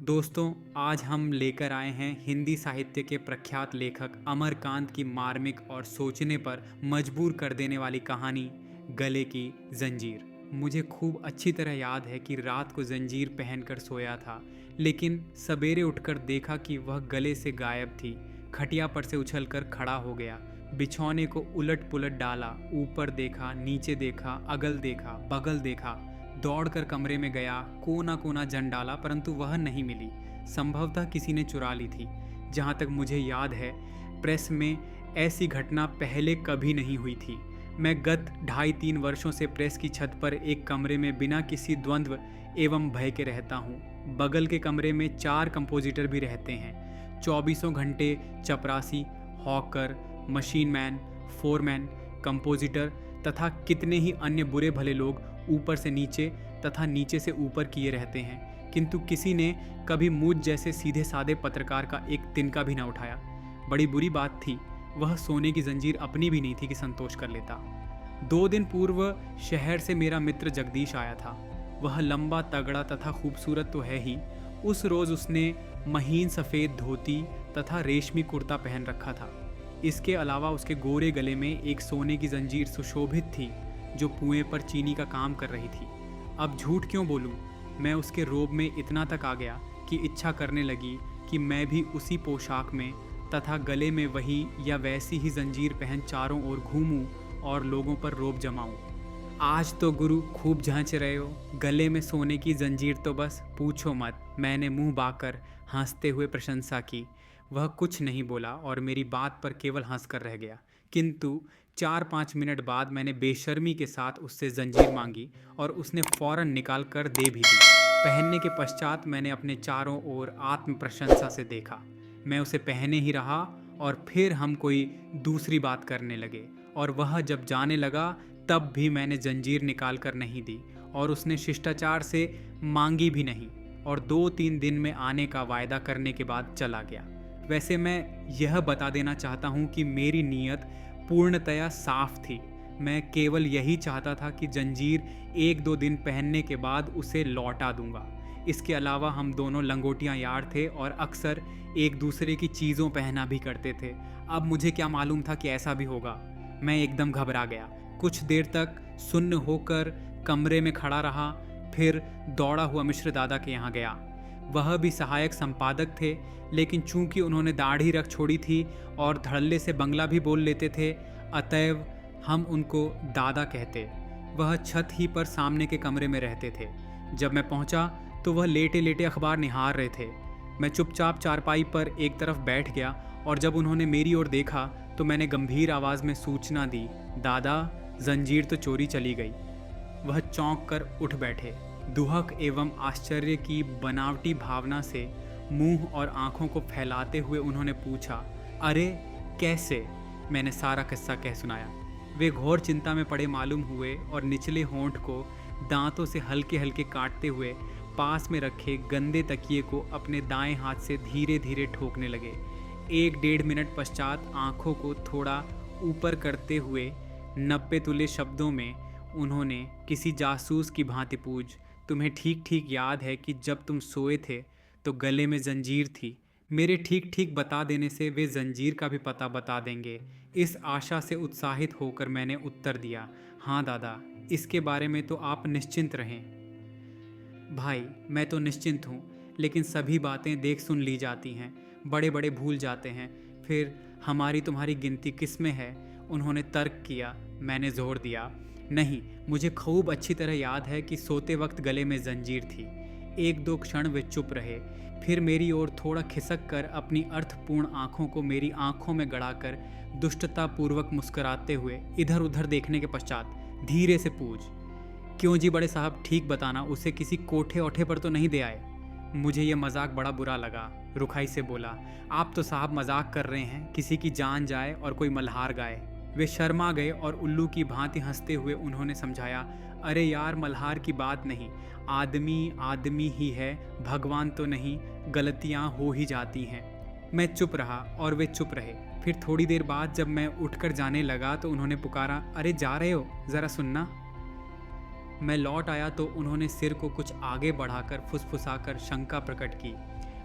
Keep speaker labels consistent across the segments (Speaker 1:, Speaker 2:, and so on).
Speaker 1: दोस्तों, आज हम लेकर आए हैं हिंदी साहित्य के प्रख्यात लेखक अमरकांत की मार्मिक और सोचने पर मजबूर कर देने वाली कहानी गले की जंजीर। मुझे खूब अच्छी तरह याद है कि रात को जंजीर पहनकर सोया था, लेकिन सवेरे उठकर देखा कि वह गले से गायब थी। खटिया पर से उछलकर खड़ा हो गया, बिछौने को उलट पुलट डाला, ऊपर देखा, नीचे देखा, अगल देखा, बगल देखा, दौड़कर कमरे में गया, कोना कोना जन डाला, परंतु वह नहीं मिली। संभवतः किसी ने चुरा ली थी। जहाँ तक मुझे याद है, प्रेस में ऐसी घटना पहले कभी नहीं हुई थी। मैं गत 2.5-3 वर्षों से प्रेस की छत पर एक कमरे में बिना किसी द्वंद्व एवं भय के रहता हूँ। बगल के कमरे में 4 कंपोजिटर भी रहते हैं। 24 घंटे चपरासी, hawker, machine man, foreman, compositor तथा कितने ही अन्य बुरे भले लोग ऊपर से नीचे तथा नीचे से ऊपर किए रहते हैं, किंतु किसी ने कभी मुझ जैसे सीधे साधे पत्रकार का एक तिनका भी न उठाया। बड़ी बुरी बात थी, वह सोने की जंजीर अपनी भी नहीं थी कि संतोष कर लेता। 2 दिन पूर्व शहर से मेरा मित्र जगदीश आया था। वह लंबा, तगड़ा तथा खूबसूरत तो है ही। उस रोज उसने महीन सफ़ेद धोती तथा रेशमी कुर्ता पहन रखा था। इसके अलावा उसके गोरे गले में एक सोने की जंजीर सुशोभित थी, जो कुएं पर चीनी का काम कर रही थी। अब झूठ क्यों बोलूं, मैं उसके रोब में इतना तक आ गया कि इच्छा करने लगी कि मैं भी उसी पोशाक में तथा गले में वही या वैसी ही जंजीर पहन चारों ओर घूमूं और लोगों पर रोब जमाऊं। आज तो गुरु खूब झांच रहे हो, गले में सोने की जंजीर तो बस पूछो मत। मैंने मुंह बाकर हंसते हुए प्रशंसा की। वह कुछ नहीं बोला और मेरी बात पर केवल हंसकर रह गया, किंतु 4-5 मिनट बाद मैंने बेशर्मी के साथ उससे जंजीर मांगी और उसने फौरन निकाल कर दे भी दी। पहनने के पश्चात मैंने अपने चारों ओर आत्म प्रशंसा से देखा। मैं उसे पहने ही रहा और फिर हम कोई दूसरी बात करने लगे, और वह जब जाने लगा तब भी मैंने जंजीर निकाल कर नहीं दी और उसने शिष्टाचार से मांगी भी नहीं, और 2-3 दिन में आने का वायदा करने के बाद चला गया। वैसे मैं यह बता देना चाहता हूँ कि मेरी नीयत पूर्णतया साफ थी। मैं केवल यही चाहता था कि जंजीर 1-2 दिन पहनने के बाद उसे लौटा दूंगा। इसके अलावा हम दोनों लंगोटियां यार थे और अक्सर एक दूसरे की चीज़ों पहना भी करते थे। अब मुझे क्या मालूम था कि ऐसा भी होगा। मैं एकदम घबरा गया। कुछ देर तक सुन्न होकर कमरे में खड़ा रहा, फिर दौड़ा हुआ मिश्र दादा के यहाँ गया। वह भी सहायक संपादक थे, लेकिन चूंकि उन्होंने दाढ़ी रख छोड़ी थी और धड़ल्ले से बंगला भी बोल लेते थे, अतएव हम उनको दादा कहते। वह छत ही पर सामने के कमरे में रहते थे। जब मैं पहुंचा तो वह लेटे लेटे अखबार निहार रहे थे। मैं चुपचाप चारपाई पर एक तरफ बैठ गया, और जब उन्होंने मेरी ओर देखा तो मैंने गंभीर आवाज़ में सूचना दी, दादा, जंजीर तो चोरी चली गई। वह चौंक कर उठ बैठे। दुहक एवं आश्चर्य की बनावटी भावना से मुंह और आंखों को फैलाते हुए उन्होंने पूछा, अरे कैसे? मैंने सारा किस्सा कह सुनाया। वे घोर चिंता में पड़े मालूम हुए और निचले होंठ को दांतों से हल्के हल्के काटते हुए पास में रखे गंदे तकिए को अपने दाएं हाथ से धीरे धीरे ठोकने लगे। 1-1.5 मिनट पश्चात आंखों को थोड़ा ऊपर करते हुए 90 तुले शब्दों में उन्होंने किसी जासूस की भांति पूछ, तुम्हें ठीक ठीक याद है कि जब तुम सोए थे तो गले में जंजीर थी? मेरे ठीक ठीक बता देने से वे जंजीर का भी पता बता देंगे। इस आशा से उत्साहित होकर मैंने उत्तर दिया, हाँ दादा, इसके बारे में तो आप निश्चिंत रहें। भाई, मैं तो निश्चिंत हूँ, लेकिन सभी बातें देख सुन ली जाती हैं, बड़े बड़े भूल जाते हैं। फिर हमारी तुम्हारी गिनती किस में है? उन्होंने तर्क किया। मैंने जोर दिया, नहीं, मुझे खूब अच्छी तरह याद है कि सोते वक्त गले में जंजीर थी। 1-2 क्षण वे चुप रहे, फिर मेरी ओर थोड़ा खिसक कर अपनी अर्थपूर्ण आंखों को मेरी आंखों में गड़ाकर दुष्टतापूर्वक मुस्कुराते हुए इधर उधर देखने के पश्चात धीरे से पूछ, क्यों जी बड़े साहब, ठीक बताना, उसे किसी कोठे ओठे पर तो नहीं दे आए? मुझे यह मजाक बड़ा बुरा लगा। रुखाई से बोला, आप तो साहब मजाक कर रहे हैं, किसी की जान जाए और कोई मल्हार गाए। वे शर्मा गए और उल्लू की भांति हंसते हुए उन्होंने समझाया, अरे यार, मल्हार की बात नहीं, आदमी आदमी ही है, भगवान तो नहीं, गलतियां हो ही जाती हैं। मैं चुप रहा और वे चुप रहे। फिर थोड़ी देर बाद जब मैं उठकर जाने लगा तो उन्होंने पुकारा, अरे जा रहे हो, ज़रा सुनना। मैं लौट आया तो उन्होंने सिर को कुछ आगे बढ़ाकर फुसफुसाकर शंका प्रकट की,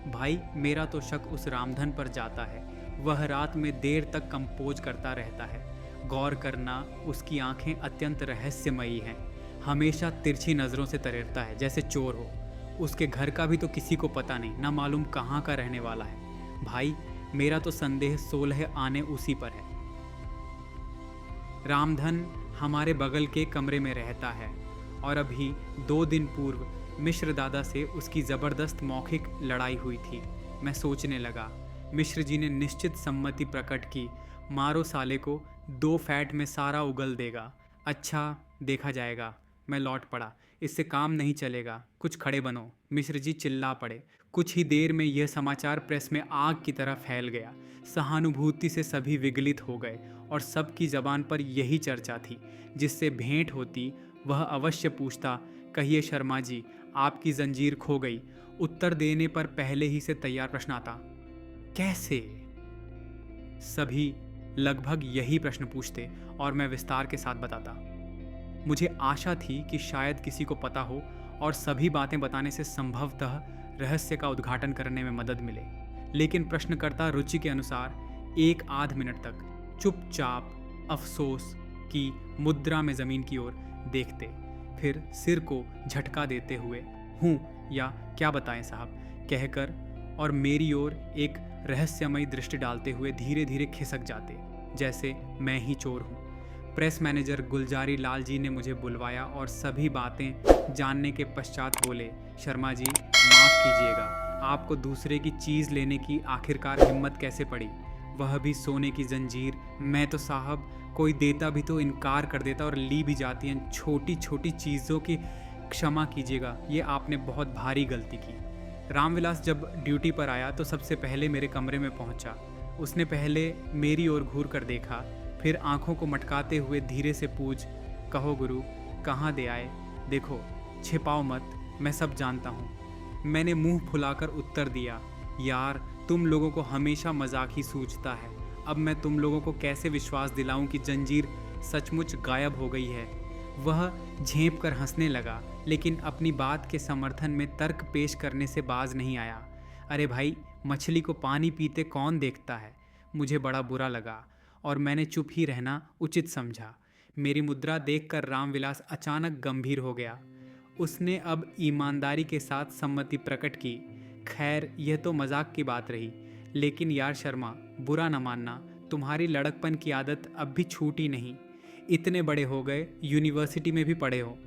Speaker 1: भाई मेरा तो शक उस रामधन पर जाता है। वह रात में देर तक कंपोज करता रहता है। गौर करना, उसकी आंखें अत्यंत रहस्यमयी हैं। हमेशा तिरछी नज़रों से तरेरता है जैसे चोर हो। उसके घर का भी तो किसी को पता नहीं, ना मालूम कहाँ का रहने वाला है। भाई मेरा तो संदेह 16 आने उसी पर है। रामधन हमारे बगल के कमरे में रहता है और अभी 2 दिन पूर्व मिश्र दादा से उसकी ज़बरदस्त मौखिक लड़ाई हुई थी। मैं सोचने लगा। मिश्र जी ने निश्चित सम्मति प्रकट की। मारो साले को, 2 फैट में सारा उगल देगा। अच्छा देखा जाएगा। मैं लौट पड़ा। इससे काम नहीं चलेगा, कुछ खड़े बनो। मिश्र जी चिल्ला पड़े। कुछ ही देर में यह समाचार प्रेस में आग की तरह फैल गया। सहानुभूति से सभी विगलित हो गए और सबकी जबान पर यही चर्चा थी। जिससे भेंट होती वह अवश्य पूछता, कहिए शर्मा जी, आपकी जंजीर खो गई। उत्तर देने पर पहले ही से तैयार प्रश्न आता, कैसे? सभी लगभग यही प्रश्न पूछते और मैं विस्तार के साथ बताता। मुझे आशा थी कि शायद किसी को पता हो और सभी बातें बताने से संभवतः रहस्य का उद्घाटन करने में मदद मिले। लेकिन प्रश्नकर्ता रुचि के अनुसार 1 आध मिनट तक चुपचाप अफसोस की मुद्रा में जमीन की ओर देखते, फिर सिर को झटका देते हुए हूँ या क्या बताएं साहब कहकर और मेरी ओर एक रहस्यमयी दृष्टि डालते हुए धीरे धीरे खिसक जाते, जैसे मैं ही चोर हूँ। प्रेस मैनेजर गुलजारी लाल जी ने मुझे बुलवाया और सभी बातें जानने के पश्चात बोले, शर्मा जी माफ़ कीजिएगा, आपको दूसरे की चीज़ लेने की आखिरकार हिम्मत कैसे पड़ी, वह भी सोने की जंजीर। मैं तो साहब कोई देता भी तो इनकार कर देता और ली भी जाती हैं छोटी छोटी चीज़ों की। क्षमा कीजिएगा, ये आपने बहुत भारी गलती की। रामविलास जब ड्यूटी पर आया तो सबसे पहले मेरे कमरे में पहुंचा। उसने पहले मेरी ओर घूर कर देखा, फिर आंखों को मटकाते हुए धीरे से पूछ, कहो गुरु कहाँ दे आए? देखो छिपाओ मत, मैं सब जानता हूँ। मैंने मुंह फुलाकर उत्तर दिया, यार तुम लोगों को हमेशा मजाक ही सूझता है। अब मैं तुम लोगों को कैसे विश्वास दिलाऊं कि जंजीर सचमुच गायब हो गई है। वह झेंप कर हंसने लगा, लेकिन अपनी बात के समर्थन में तर्क पेश करने से बाज नहीं आया। अरे भाई, मछली को पानी पीते कौन देखता है? मुझे बड़ा बुरा लगा और मैंने चुप ही रहना उचित समझा। मेरी मुद्रा देखकर रामविलास अचानक गंभीर हो गया। उसने अब ईमानदारी के साथ सम्मति प्रकट की। खैर यह तो मजाक की बात रही, लेकिन यार शर्मा, बुरा न मानना, तुम्हारी लड़कपन की आदत अब भी छूटी नहीं। इतने बड़े हो गए, यूनिवर्सिटी में भी पढ़े हो,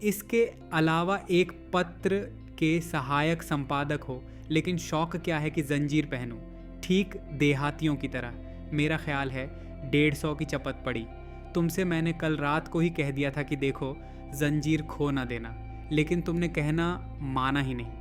Speaker 1: इसके अलावा एक पत्र के सहायक संपादक हो, लेकिन शौक क्या है कि जंजीर पहनूं, ठीक देहातियों की तरह। मेरा ख्याल है 150 की चपत पड़ी। तुमसे मैंने कल रात को ही कह दिया था कि देखो जंजीर खो ना देना, लेकिन तुमने कहना माना ही नहीं।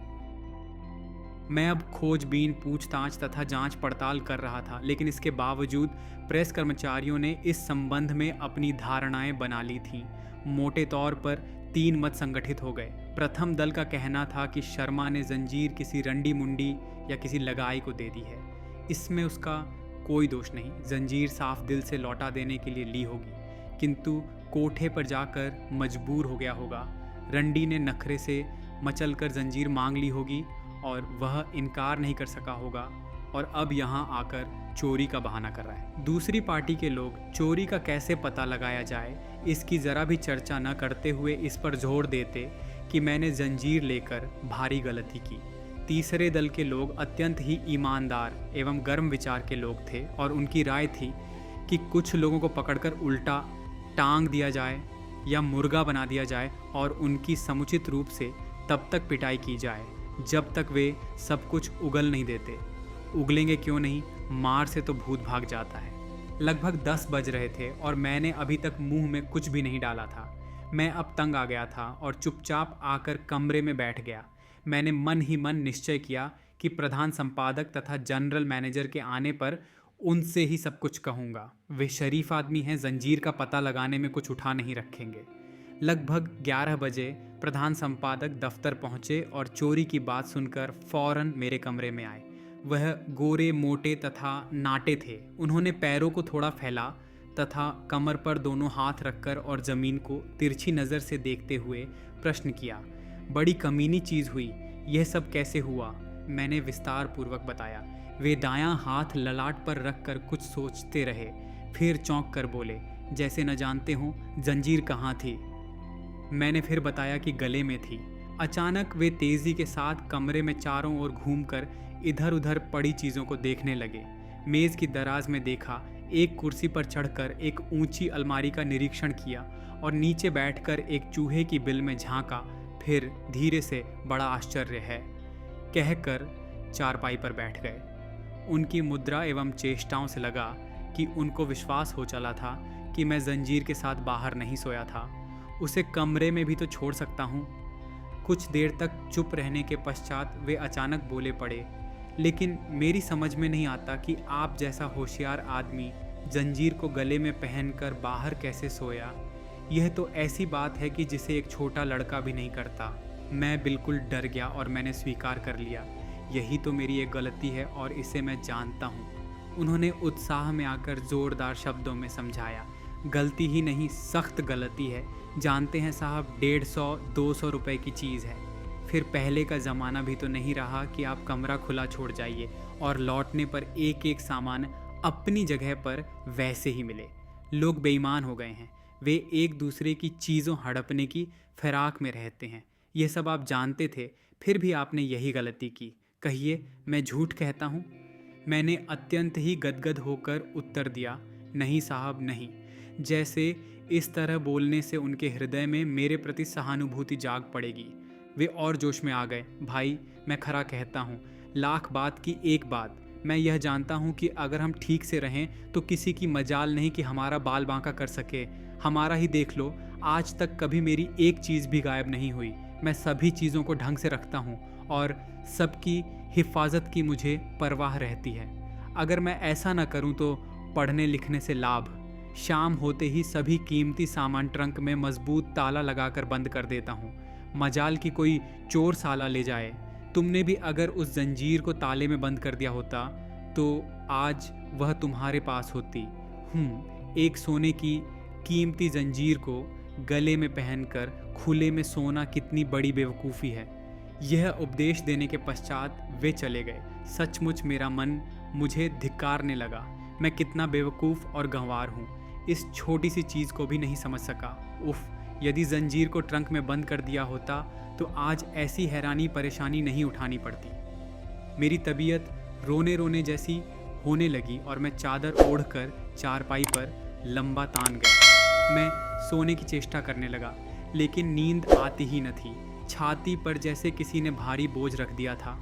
Speaker 1: मैं अब खोजबीन, पूछताछ तथा जांच पड़ताल कर रहा था, लेकिन इसके बावजूद प्रेस कर्मचारियों ने इस संबंध में अपनी धारणाएं बना ली थीं। मोटे तौर पर 3 मत संगठित हो गए। प्रथम दल का कहना था कि शर्मा ने जंजीर किसी रंडी मुंडी या किसी लगाई को दे दी है। इसमें उसका कोई दोष नहीं, जंजीर साफ दिल से लौटा देने के लिए ली होगी, किंतु कोठे पर जाकर मजबूर हो गया होगा। रंडी ने नखरे से मचलकर जंजीर मांग ली होगी और वह इनकार नहीं कर सका होगा, और अब यहाँ आकर चोरी का बहाना कर रहा है। दूसरी पार्टी के लोग चोरी का कैसे पता लगाया जाए इसकी ज़रा भी चर्चा न करते हुए इस पर जोर देते कि मैंने जंजीर लेकर भारी गलती की। तीसरे दल के लोग अत्यंत ही ईमानदार एवं गर्म विचार के लोग थे और उनकी राय थी कि कुछ लोगों को पकड़कर उल्टा टांग दिया जाए या मुर्गा बना दिया जाए और उनकी समुचित रूप से तब तक पिटाई की जाए जब तक वे सब कुछ उगल नहीं देते। उगलेंगे क्यों नहीं, मार से तो भूत भाग जाता है। लगभग 10 बज रहे थे और मैंने अभी तक मुंह में कुछ भी नहीं डाला था। मैं अब तंग आ गया था और चुपचाप आकर कमरे में बैठ गया। मैंने मन ही मन निश्चय किया कि प्रधान संपादक तथा जनरल मैनेजर के आने पर उनसे ही सब कुछ कहूँगा। वे शरीफ आदमी हैं, जंजीर का पता लगाने में कुछ उठा नहीं रखेंगे। लगभग 11 बजे प्रधान संपादक दफ्तर पहुँचे और चोरी की बात सुनकर फौरन मेरे कमरे में आए। वह गोरे मोटे तथा नाटे थे। उन्होंने पैरों को थोड़ा फैला तथा कमर पर दोनों हाथ रखकर और ज़मीन को तिरछी नज़र से देखते हुए प्रश्न किया, बड़ी कमीनी चीज़ हुई, यह सब कैसे हुआ? मैंने विस्तार पूर्वक बताया। वे दायां हाथ ललाट पर रखकर कुछ सोचते रहे, फिर चौंक कर बोले, जैसे न जानते हो जंजीर कहाँ थी। मैंने फिर बताया कि गले में थी। अचानक वे तेजी के साथ कमरे में चारों ओर घूमकर इधर उधर पड़ी चीज़ों को देखने लगे। मेज़ की दराज में देखा, एक कुर्सी पर चढ़कर एक ऊंची अलमारी का निरीक्षण किया और नीचे बैठकर एक चूहे की बिल में झांका, फिर धीरे से बड़ा आश्चर्य है कहकर चारपाई पर बैठ गए। उनकी मुद्रा एवं चेष्टाओं से लगा कि उनको विश्वास हो चला था कि मैं जंजीर के साथ बाहर नहीं सोया था। उसे कमरे में भी तो छोड़ सकता हूँ। कुछ देर तक चुप रहने के पश्चात वे अचानक बोले पड़े, लेकिन मेरी समझ में नहीं आता कि आप जैसा होशियार आदमी जंजीर को गले में पहनकर बाहर कैसे सोया। यह तो ऐसी बात है कि जिसे एक छोटा लड़का भी नहीं करता। मैं बिल्कुल डर गया और मैंने स्वीकार कर लिया, यही तो मेरी एक गलती है और इसे मैं जानता हूँ। उन्होंने उत्साह में आकर जोरदार शब्दों में समझाया, गलती ही नहीं, सख्त गलती है। जानते हैं साहब, 150-200 रुपए की चीज़ है। फिर पहले का ज़माना भी तो नहीं रहा कि आप कमरा खुला छोड़ जाइए और लौटने पर एक एक सामान अपनी जगह पर वैसे ही मिले। लोग बेईमान हो गए हैं। वे एक दूसरे की चीज़ों हड़पने की फिराक में रहते हैं। यह सब आप जानते थे, फिर भी आपने यही गलती की। कहिए, मैं झूठ कहता हूँ? मैंने अत्यंत ही गदगद होकर उत्तर दिया, नहीं साहब नहीं। जैसे इस तरह बोलने से उनके हृदय में मेरे प्रति सहानुभूति जाग पड़ेगी। वे और जोश में आ गए। भाई, मैं खरा कहता हूँ, लाख बात की एक बात, मैं यह जानता हूँ कि अगर हम ठीक से रहें तो किसी की मजाल नहीं कि हमारा बाल बांका कर सके। हमारा ही देख लो, आज तक कभी मेरी एक चीज़ भी गायब नहीं हुई। मैं सभी चीज़ों को ढंग से रखता हूँ और सबकी हिफाजत की मुझे परवाह रहती है। अगर मैं ऐसा न करूँ तो पढ़ने लिखने से लाभ। शाम होते ही सभी कीमती सामान ट्रंक में मजबूत ताला लगाकर बंद कर देता हूँ। मजाल की कोई चोर साला ले जाए। तुमने भी अगर उस जंजीर को ताले में बंद कर दिया होता तो आज वह तुम्हारे पास होती। एक सोने की कीमती जंजीर को गले में पहनकर खुले में सोना कितनी बड़ी बेवकूफ़ी है। यह उपदेश देने के पश्चात वे चले गए। सचमुच मेरा मन मुझे धिक्कारने लगा। मैं कितना बेवकूफ़ और गंवार हूँ, इस छोटी सी चीज़ को भी नहीं समझ सका। उफ़, यदि जंजीर को ट्रंक में बंद कर दिया होता तो आज ऐसी हैरानी परेशानी नहीं उठानी पड़ती। मेरी तबीयत रोने रोने जैसी होने लगी और मैं चादर ओढ़कर चारपाई पर लंबा तान गया। मैं सोने की चेष्टा करने लगा, लेकिन नींद आती ही न थी। छाती पर जैसे किसी ने भारी बोझ रख दिया था।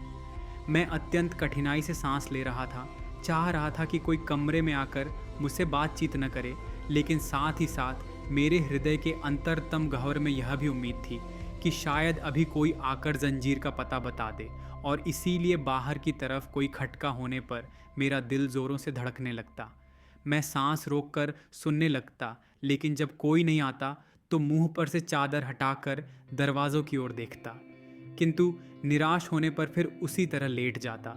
Speaker 1: मैं अत्यंत कठिनाई से सांस ले रहा था। चाह रहा था कि कोई कमरे में आकर मुझसे बातचीत न करे, लेकिन साथ ही साथ मेरे हृदय के अंतरतम गह्वर में यह भी उम्मीद थी कि शायद अभी कोई आकर जंजीर का पता बता दे, और इसीलिए बाहर की तरफ कोई खटका होने पर मेरा दिल ज़ोरों से धड़कने लगता। मैं सांस रोककर सुनने लगता, लेकिन जब कोई नहीं आता तो मुंह पर से चादर हटाकर दरवाज़ों की ओर देखता, किंतु निराश होने पर फिर उसी तरह लेट जाता।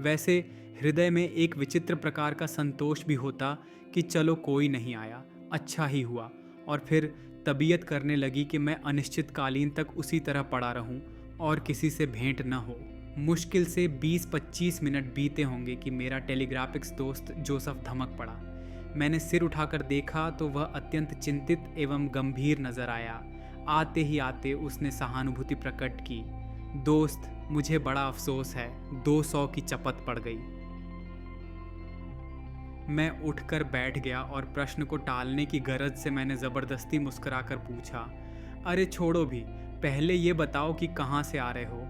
Speaker 1: वैसे हृदय में एक विचित्र प्रकार का संतोष भी होता कि चलो कोई नहीं आया, अच्छा ही हुआ, और फिर तबीयत करने लगी कि मैं अनिश्चितकालीन तक उसी तरह पड़ा रहूं और किसी से भेंट न हो। मुश्किल से 20-25 मिनट बीते होंगे कि मेरा टेलीग्राफिक्स दोस्त जोसेफ धमक पड़ा। मैंने सिर उठाकर देखा तो वह अत्यंत चिंतित एवं गंभीर नजर आया। आते ही आते उसने सहानुभूति प्रकट की। दोस्त, मुझे बड़ा अफसोस है, 200 की चपत पड़ गई। मैं उठकर बैठ गया और प्रश्न को टालने की गरज से मैंने ज़बरदस्ती मुस्कुराकर पूछा, अरे छोड़ो भी, पहले ये बताओ कि कहाँ से आ रहे हो?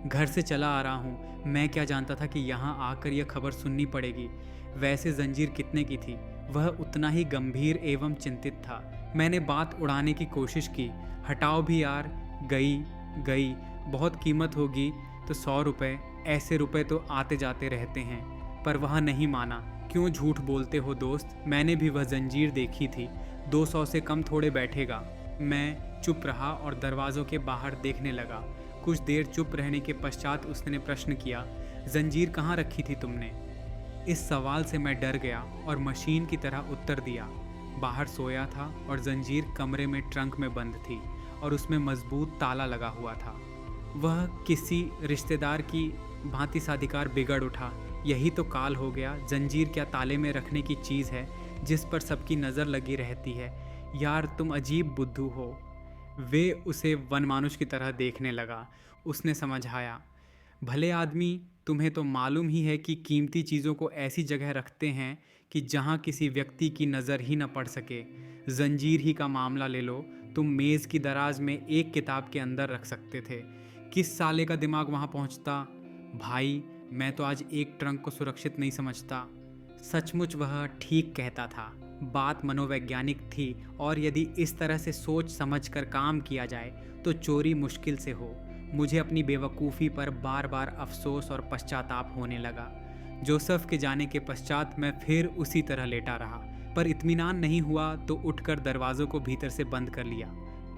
Speaker 1: घर से चला आ रहा हूँ। मैं क्या जानता था कि यहाँ आकर यह खबर सुननी पड़ेगी। वैसे जंजीर कितने की थी? वह उतना ही गंभीर एवं चिंतित था। मैंने बात उड़ाने की कोशिश की, हटाओ भी यार, गई, बहुत कीमत होगी तो 100 रुपये, ऐसे रुपए तो आते जाते रहते हैं। पर वह नहीं माना। क्यों झूठ बोलते हो दोस्त, मैंने भी वह जंजीर देखी थी, 200 से कम थोड़े बैठेगा। मैं चुप रहा और दरवाज़ों के बाहर देखने लगा। कुछ देर चुप रहने के पश्चात उसने प्रश्न किया, जंजीर कहाँ रखी थी तुमने? इस सवाल से मैं डर गया और मशीन की तरह उत्तर दिया, बाहर सोया था और जंजीर कमरे में ट्रंक में बंद थी और उसमें मजबूत ताला लगा हुआ था। वह किसी रिश्तेदार की भांति साधिकार बिगड़ उठा। यही तो काल हो गया। जंजीर क्या ताले में रखने की चीज़ है जिस पर सबकी नज़र लगी रहती है। यार तुम अजीब बुद्धू हो। वे उसे वनमानुष की तरह देखने लगा। उसने समझाया, भले आदमी, तुम्हें तो मालूम ही है कि कीमती चीज़ों को ऐसी जगह रखते हैं कि जहाँ किसी व्यक्ति की नज़र ही न पड़ सके। जंजीर ही का मामला ले लो, तुम मेज़ की दराज में एक किताब के अंदर रख सकते थे। किस साले का दिमाग वहाँ पहुँचता? भाई, मैं तो आज एक ट्रंक को सुरक्षित नहीं समझता। सचमुच वह ठीक कहता था। बात मनोवैज्ञानिक थी और यदि इस तरह से सोच समझकर काम किया जाए तो चोरी मुश्किल से हो। मुझे अपनी बेवकूफ़ी पर बार बार अफसोस और पश्चाताप होने लगा। जोसेफ के जाने के पश्चात मैं फिर उसी तरह लेटा रहा, पर इत्मीनान नहीं हुआ तो उठकर दरवाज़ों को भीतर से बंद कर लिया।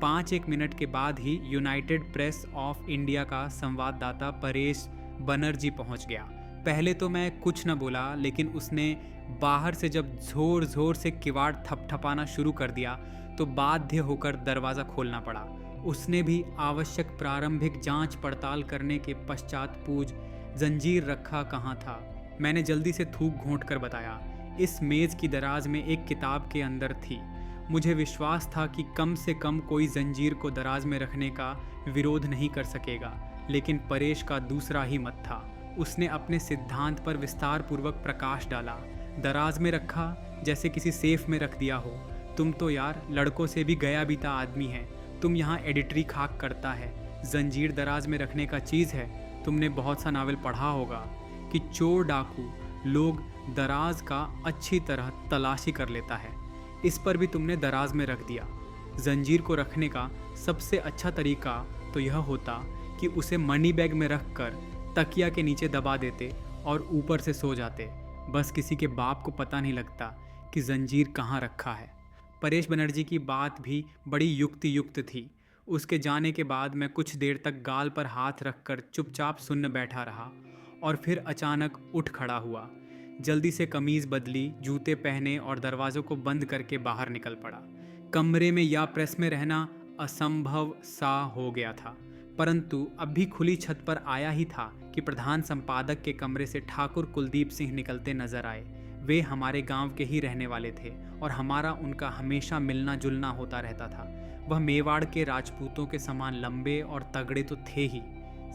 Speaker 1: 5-1 मिनट के बाद ही यूनाइटेड प्रेस ऑफ इंडिया का संवाददाता परेश बनर्जी पहुंच गया। पहले तो मैं कुछ न बोला, लेकिन उसने बाहर से जब ज़ोर ज़ोर से किवाड़ थपथपाना शुरू कर दिया तो बाध्य होकर दरवाज़ा खोलना पड़ा। उसने भी आवश्यक प्रारंभिक जांच पड़ताल करने के पश्चात पूछ, जंजीर रखा कहाँ था? मैंने जल्दी से थूक घोंट कर बताया, इस मेज़ की दराज में एक किताब के अंदर थी। मुझे विश्वास था कि कम से कम कोई जंजीर को दराज में रखने का विरोध नहीं कर सकेगा, लेकिन परेश का दूसरा ही मत था। उसने अपने सिद्धांत पर विस्तार पूर्वक प्रकाश डाला। दराज में रखा जैसे किसी सेफ में रख दिया हो। तुम तो यार लड़कों से भी गया बीता आदमी है। तुम यहाँ एडिटरी खाक करता है। जंजीर दराज में रखने का चीज़ है। तुमने बहुत सा नावल पढ़ा होगा कि चोर डाकू लोग दराज का अच्छी तरह तलाशी कर लेता है। इस पर भी तुमने दराज में रख दिया। जंजीर को रखने का सबसे अच्छा तरीका तो यह होता कि उसे मनी बैग में रख कर तकिया के नीचे दबा देते और ऊपर से सो जाते। बस किसी के बाप को पता नहीं लगता कि जंजीर कहाँ रखा है। परेश बनर्जी की बात भी बड़ी युक्त थी। उसके जाने के बाद मैं कुछ देर तक गाल पर हाथ रखकर चुपचाप सुन्न बैठा रहा और फिर अचानक उठ खड़ा हुआ। जल्दी से कमीज़ बदली, जूते पहने और दरवाज़ों को बंद करके बाहर निकल पड़ा। कमरे में या प्रेस में रहना असंभव सा हो गया था, परंतु अब भी खुली छत पर आया ही था कि प्रधान संपादक के कमरे से ठाकुर कुलदीप सिंह निकलते नजर आए। वे हमारे गांव के ही रहने वाले थे और हमारा उनका हमेशा मिलना जुलना होता रहता था। वह मेवाड़ के राजपूतों के समान लंबे और तगड़े तो थे ही,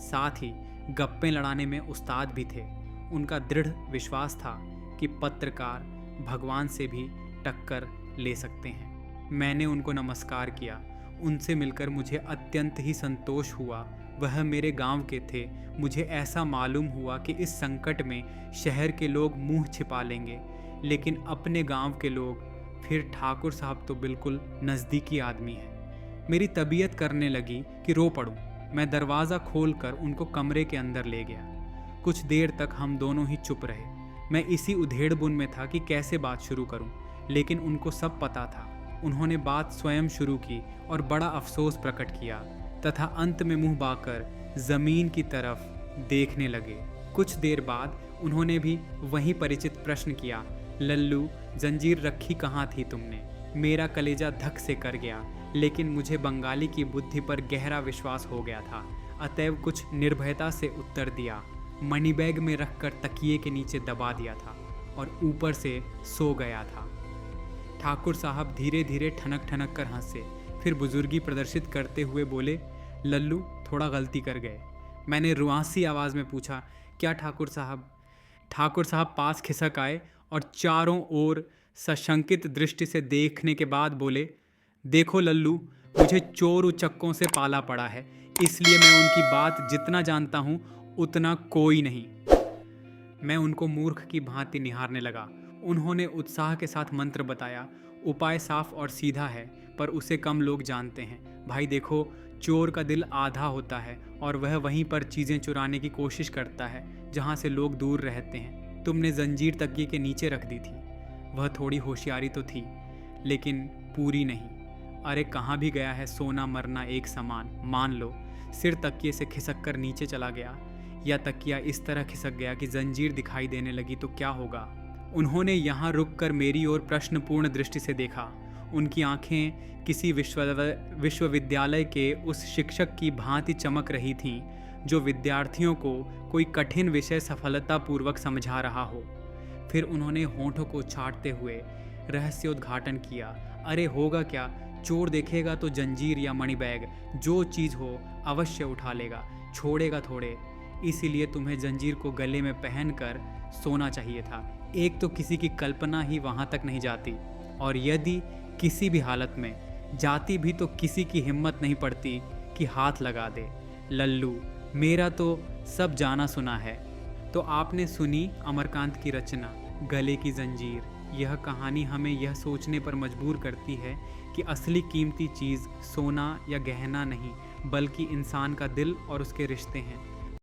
Speaker 1: साथ ही गप्पे लड़ाने में उस्ताद भी थे। उनका दृढ़ विश्वास था कि पत्रकार भगवान से भी टक्कर ले सकते हैं। मैंने उनको नमस्कार किया। उनसे मिलकर मुझे अत्यंत ही संतोष हुआ। वह मेरे गांव के थे। मुझे ऐसा मालूम हुआ कि इस संकट में शहर के लोग मुंह छिपा लेंगे, लेकिन अपने गांव के लोग, फिर ठाकुर साहब तो बिल्कुल नज़दीकी आदमी है। मेरी तबीयत करने लगी कि रो पड़ूं। मैं दरवाज़ा खोलकर उनको कमरे के अंदर ले गया। कुछ देर तक हम दोनों ही चुप रहे। मैं इसी उधेड़-बुन में था कि कैसे बात शुरू करूं, लेकिन उनको सब पता था। उन्होंने बात स्वयं शुरू की और बड़ा अफसोस प्रकट किया तथा अंत में मुंह बाकर ज़मीन की तरफ देखने लगे। कुछ देर बाद उन्होंने भी वही परिचित प्रश्न किया, लल्लू, जंजीर रखी कहाँ थी तुमने? मेरा कलेजा धक से कर गया, लेकिन मुझे बंगाली की बुद्धि पर गहरा विश्वास हो गया था। अतएव कुछ निर्भयता से उत्तर दिया, मनी बैग में रखकर तकिए के नीचे दबा दिया था और ऊपर से सो गया था। ठाकुर साहब धीरे धीरे ठनक ठनक कर हंसे, फिर बुजुर्गी प्रदर्शित करते हुए बोले, लल्लू थोड़ा गलती कर गए। मैंने रुआसी आवाज़ में पूछा, क्या ठाकुर साहब? ठाकुर साहब पास खिसक आए और चारों ओर सशंकित दृष्टि से देखने के बाद बोले, देखो लल्लू, मुझे चोर उचक्कों से पाला पड़ा है, इसलिए मैं उनकी बात जितना जानता हूँ उतना कोई नहीं। मैं उनको मूर्ख की भांति निहारने लगा। उन्होंने उत्साह के साथ मंत्र बताया। उपाय साफ और सीधा है, पर उसे कम लोग जानते हैं। भाई देखो, चोर का दिल आधा होता है और वह वहीं पर चीज़ें चुराने की कोशिश करता है जहाँ से लोग दूर रहते हैं। तुमने जंजीर तकिए के नीचे रख दी थी। वह थोड़ी होशियारी तो थी, लेकिन पूरी नहीं। अरे कहाँ भी गया है सोना मरना एक समान। मान लो सिर तकिए से खिसक कर नीचे चला गया, या तकिया इस तरह खिसक गया कि जंजीर दिखाई देने लगी तो क्या होगा? उन्होंने यहाँ रुककर मेरी ओर प्रश्नपूर्ण दृष्टि से देखा। उनकी आंखें किसी विश्वविद्यालय के उस शिक्षक की भांति चमक रही थीं जो विद्यार्थियों को कोई कठिन विषय सफलतापूर्वक समझा रहा हो। फिर उन्होंने होठों को चाटते हुए रहस्योद्घाटन किया। अरे होगा क्या, चोर देखेगा तो जंजीर या मणि बैग, जो चीज़ हो अवश्य उठा लेगा, छोड़ेगा थोड़े। इसीलिए तुम्हें जंजीर को गले में पहनकर सोना चाहिए था। एक तो किसी की कल्पना ही वहाँ तक नहीं जाती, और यदि किसी भी हालत में जाती भी तो किसी की हिम्मत नहीं पड़ती कि हाथ लगा दे। लल्लू, मेरा तो सब जाना सुना है। तो आपने सुनी अमरकांत की रचना गले की जंजीर। यह कहानी हमें यह सोचने पर मजबूर करती है कि असली कीमती चीज़ सोना या गहना नहीं, बल्कि इंसान का दिल और उसके रिश्ते हैं।